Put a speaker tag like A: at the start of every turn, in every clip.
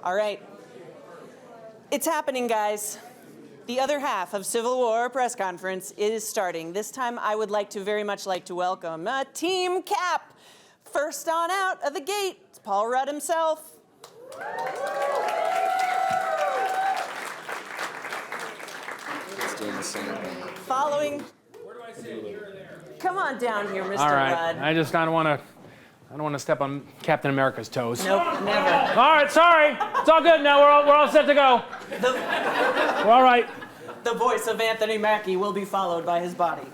A: All right. It's happening, guys. The other half of Civil War press conference is starting. This time, I would very much like to welcome Team Cap. First on out of the gate, it's Paul Rudd himself.
B: It's doing the same thing.
A: Following. Where do I sit, here or there? Come on down here, Mr.
C: All right.
A: Rudd.
C: I don't want to step on Captain America's toes.
A: Nope, never.
C: All right, sorry. It's all good now. We're all set to go. We're all right.
A: The voice of Anthony Mackie will be followed by his body.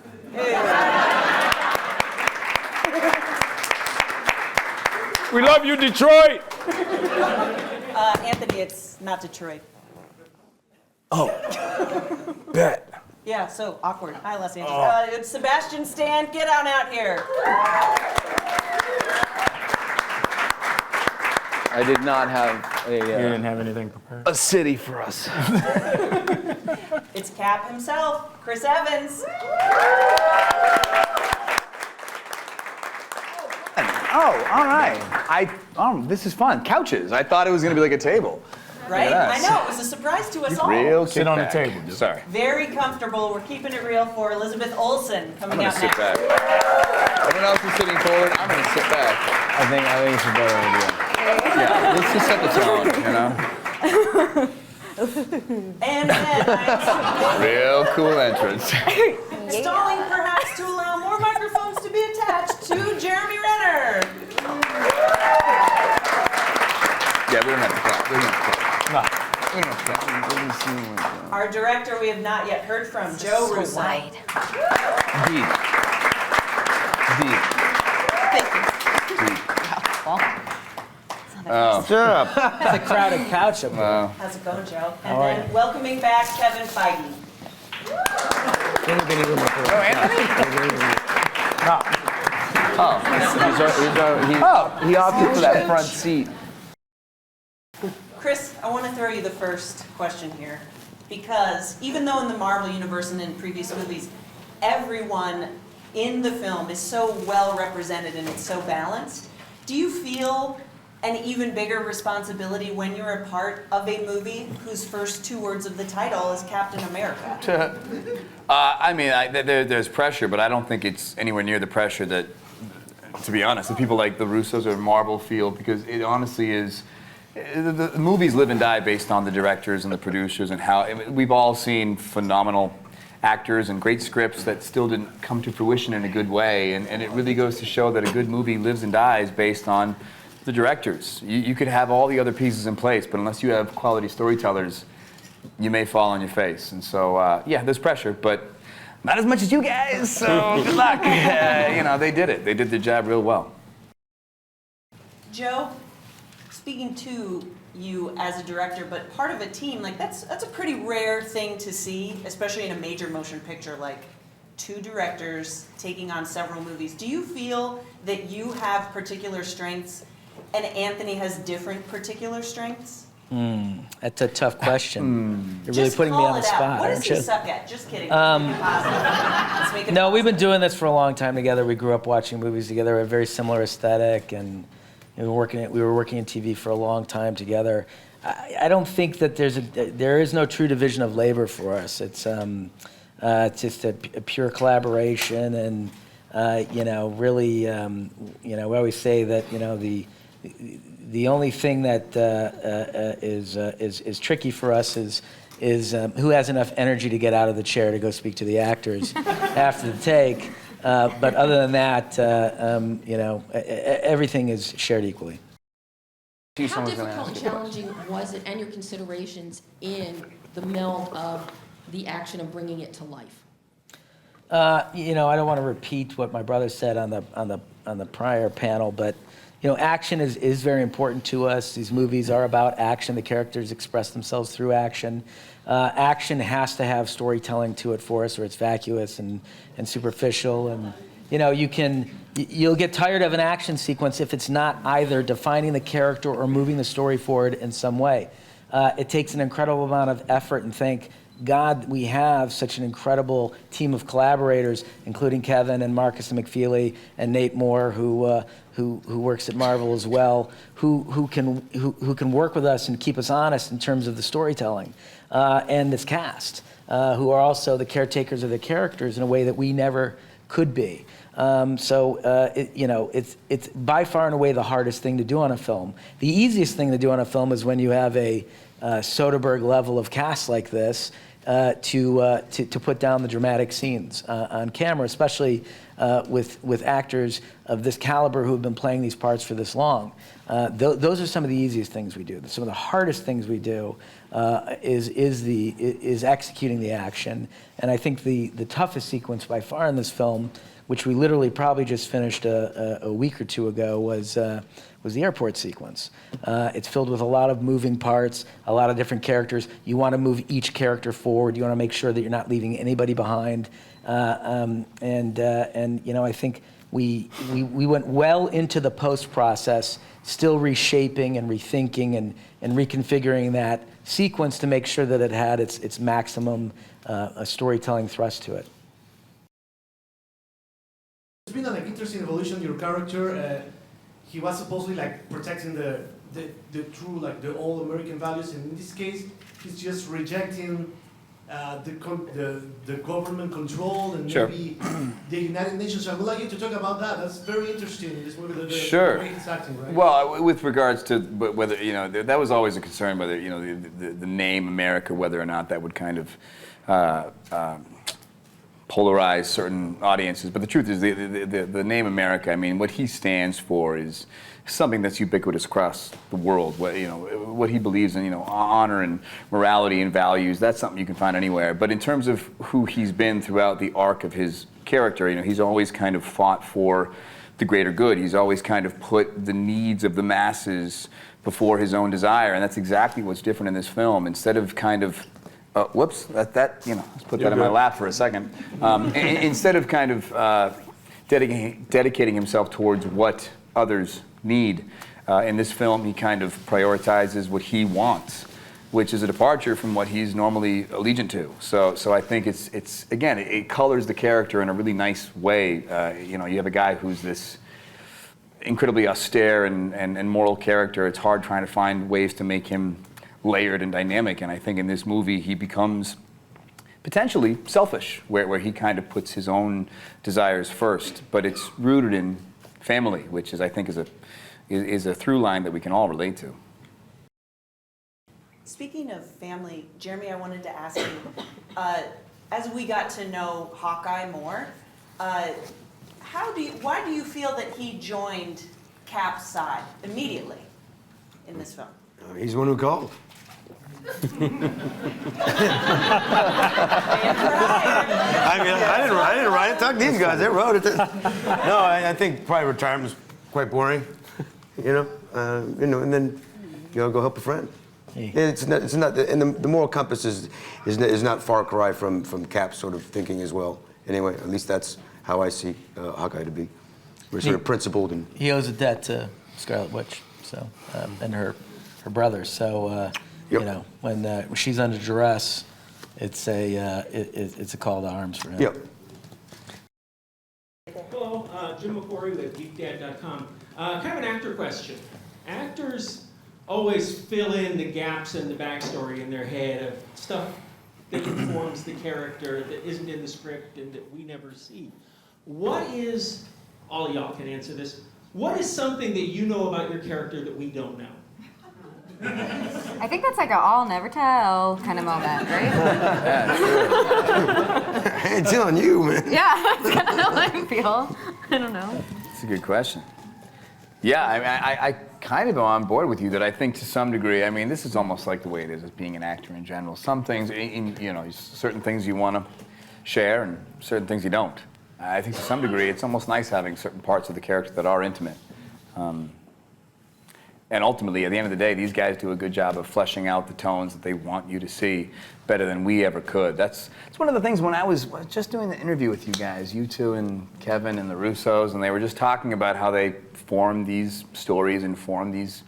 C: We love you, Detroit.
A: Anthony, it's not Detroit.
C: Oh, bet.
A: Yeah, so awkward. Hi, Los Angeles. It's Sebastian, Stan. Get on out here.
B: I did not have
C: You didn't have anything prepared?
B: a city for us.
A: It's Cap himself, Chris Evans.
D: Oh, all right. This is fun. Couches. I thought it was going to be like a table.
A: Right?
D: at
A: I
D: us.
A: know, it was a surprise to us all.
D: Real
C: Sit on the
D: kickback.
C: table, dude.
D: Sorry.
A: Very comfortable. We're keeping it real for Elizabeth Olsen
D: I'm
A: coming
D: going
A: out
D: to sit
A: next.
D: back. Everyone else is sitting forward. I'm going to sit back.
B: I think it's a better idea.
D: Yeah, let's just set the tone,
A: And then
D: Real cool entrance.
A: stalling perhaps to allow more microphones to be attached to Jeremy Renner.
D: Yeah, we don't have to clap. We don't have to clap.
C: No.
D: We don't have to clap.
A: Our director we have not yet heard from, Joe Russo.
D: Deep. Shut up.
E: It's a crowded couch up there.
A: How's it going, Joe? And then welcoming back Kevin Feige.
D: He opted for that front seat.
A: Chris, I want to throw you the first question here. Because even though in the Marvel Universe and in previous movies, everyone in the film is so well represented and it's so balanced, do you feel an even bigger responsibility when you're a part of a movie whose first two words of the title is Captain America?
D: There's pressure, but I don't think it's anywhere near the pressure that, to be honest, the people like the Russos or Marvel feel, because it honestly is. The movies live and die based on the directors and the producers and how we've all seen phenomenal actors and great scripts that still didn't come to fruition in a good way, and it really goes to show that a good movie lives and dies based on the directors. You could have all the other pieces in place, but unless you have quality storytellers, you may fall on your face. And so, yeah, there's pressure, but not as much as you guys, so good luck. They did it. They did their job real well.
A: Joe, speaking to you as a director, but part of a team, that's a pretty rare thing to see, especially in a major motion picture, like two directors taking on several movies. Do you feel that you have particular strengths and Anthony has different particular strengths?
E: That's a tough question. You're really
A: Just
E: putting me
A: call
E: on the
A: it out.
E: spot,
A: What does
E: aren't
A: he
E: you?
A: suck at? Just kidding. Let's make it positive. Let's make it
E: No, we've been
A: positive.
E: doing this for a long time together. We grew up watching movies together. We have a very similar aesthetic, and we were working in TV for a long time together. I don't think that there is no true division of labor for us. It's just a pure collaboration, and really, we always say that the only thing that is tricky for us is who has enough energy to get out of the chair to go speak to the actors after the take. But other than that, everything is shared equally.
F: How difficult and challenging was it, and your considerations in the meld of the action of bringing it to life?
E: I don't want to repeat what my brother said on the prior panel, but action is very important to us. These movies are about action. The characters express themselves through action. Action has to have storytelling to it for us, or it's vacuous and superficial. And you'll get tired of an action sequence if it's not either defining the character or moving the story forward in some way. It takes an incredible amount of effort, and thank God we have such an incredible team of collaborators, including Kevin and Marcus and McFeely and Nate Moore, who who works at Marvel as well, who can work with us and keep us honest in terms of the storytelling, and this cast, who are also the caretakers of the characters in a way that we never could be. It's by far and away the hardest thing to do on a film. The easiest thing to do on a film is when you have a Soderbergh level of cast like this to put down the dramatic scenes on camera, especially with actors of this caliber who have been playing these parts for this long. Those are some of the easiest things we do. Some of the hardest things we do is executing the action. And I think the toughest sequence by far in this film, which we literally probably just finished a week or two ago, was the airport sequence. It's filled with a lot of moving parts, a lot of different characters. You want to move each character forward. You want to make sure that you're not leaving anybody behind. I think we went well into the post process, still reshaping and rethinking and reconfiguring that sequence to make sure that it had its maximum storytelling thrust to it.
G: It's been an interesting evolution. Your character, he was supposedly like protecting the true, like the old American values, and in this case, he's just rejecting the government control and
D: Sure.
G: maybe the United Nations. So I would like you to talk about that. That's very interesting in this movie.
D: Sure.
G: The way he's acting, right?
D: Well, with regards to whether, that was always a concern, whether, the name America, whether or not that would kind of polarize certain audiences. But the truth is, the name America, I mean, what he stands for is something that's ubiquitous across the world. What he believes in, honor and morality and values, that's something you can find anywhere. But in terms of who he's been throughout the arc of his character, he's always kind of fought for the greater good. He's always kind of put the needs of the masses before his own desire, and that's exactly what's different in this film. Instead of kind of whoops, let's put that in my lap for a second. Instead of kind of dedicating himself towards what others need, in this film he kind of prioritizes what he wants, which is a departure from what he's normally allegiant to. So I think it's again, it colors the character in a really nice way. You have a guy who's this incredibly austere and moral character. It's hard trying to find ways to make him layered and dynamic, and I think in this movie he becomes potentially selfish, where he kind of puts his own desires first, but it's rooted in family, which I think is a through line that we can all relate to.
A: Speaking of family, Jeremy, I wanted to ask you, as we got to know Hawkeye more, why do you feel that he joined Cap's side immediately in this film?
H: He's the one who called. I didn't write it. Talk to these guys. They wrote it. No, I think probably retirement's quite boring. And then go help a friend. It's not, and the moral compass is not far cry from Cap's sort of thinking as well. Anyway, at least that's how I see Hawkeye to be. We're sort of principled and.
E: He owes a debt to Scarlett Witch, and her brother. So.
H: Yep.
E: When she's under duress, it's a call to arms for him.
H: Yep.
I: Hello, Jim McCory with GeekDad.com. Kind of an actor question. Actors always fill in the gaps in the backstory in their head of stuff that informs the character that isn't in the script and that we never see. What is, all of y'all can answer this, what is something that you know about your character that we don't know?
J: I think that's like a all never tell kind of moment, right?
H: I ain't telling you, man.
J: Yeah, that's kind of how I feel. I don't know.
D: It's a good question. Yeah, I kind of am on board with you that I think to some degree, this is almost like the way it is as being an actor in general. Some things, certain things you want to share and certain things you don't. I think to some degree, it's almost nice having certain parts of the character that are intimate. And ultimately, at the end of the day, these guys do a good job of fleshing out the tones that they want you to see better than we ever could. That's one of the things when I was just doing the interview with you guys, you two and Kevin and the Russos, and they were just talking about how they form these stories and form these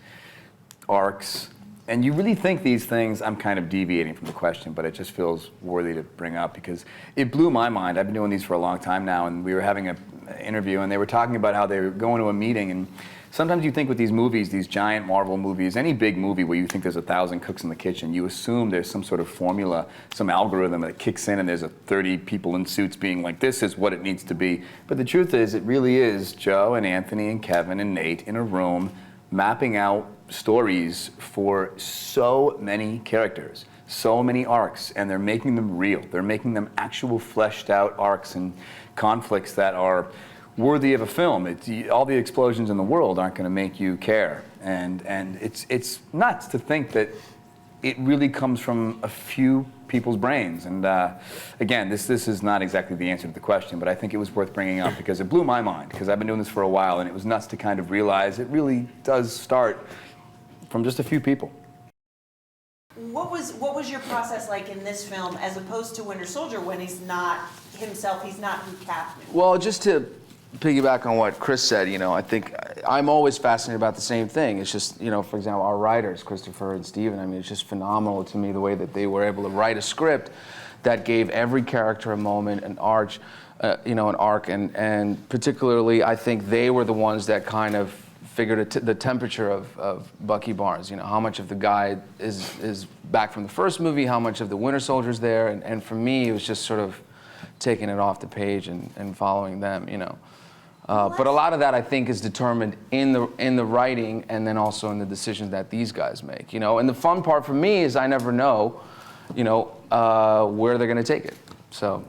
D: arcs. and you really think these things, I'm kind of deviating from the question, but it just feels worthy to bring up because it blew my mind. I've been doing these for a long time now, and we were having an interview, and they were talking about how they were going to a meeting, and sometimes you think with these movies, these giant Marvel movies, any big movie where you think there's 1,000 cooks in the kitchen, you assume there's some sort of formula, some algorithm that kicks in and there's 30 people in suits being like, this is what it needs to be. But the truth is, it really is Joe and Anthony and Kevin and Nate in a room mapping out stories for so many characters, so many arcs, and they're making them real. They're making them actual fleshed out arcs and conflicts that are worthy of a film. All the explosions in the world aren't going to make you care, and it's nuts to think that it really comes from a few people's brains. And again, this is not exactly the answer to the question, but I think it was worth bringing up because it blew my mind, because I've been doing this for a while, and it was nuts to kind of realize it really does start from just a few people.
A: What was your process like in this film as opposed to Winter Soldier when he's not himself, he's not who Cap knew?
K: Well, just to piggyback on what Chris said, I think I'm always fascinated about the same thing. It's just, for example, our writers, Christopher and Steven, I mean, it's just phenomenal to me the way that they were able to write a script that gave every character a moment, an arc, and particularly I think they were the ones that kind of figured the temperature of Bucky Barnes. How much of the guy is back from the first movie, how much of the Winter Soldier's there, and for me it was just sort of taking it off the page and following them, But a lot of that I think is determined in the writing and then also in the decisions that these guys make, And the fun part for me is I never know, where they're going to take it. So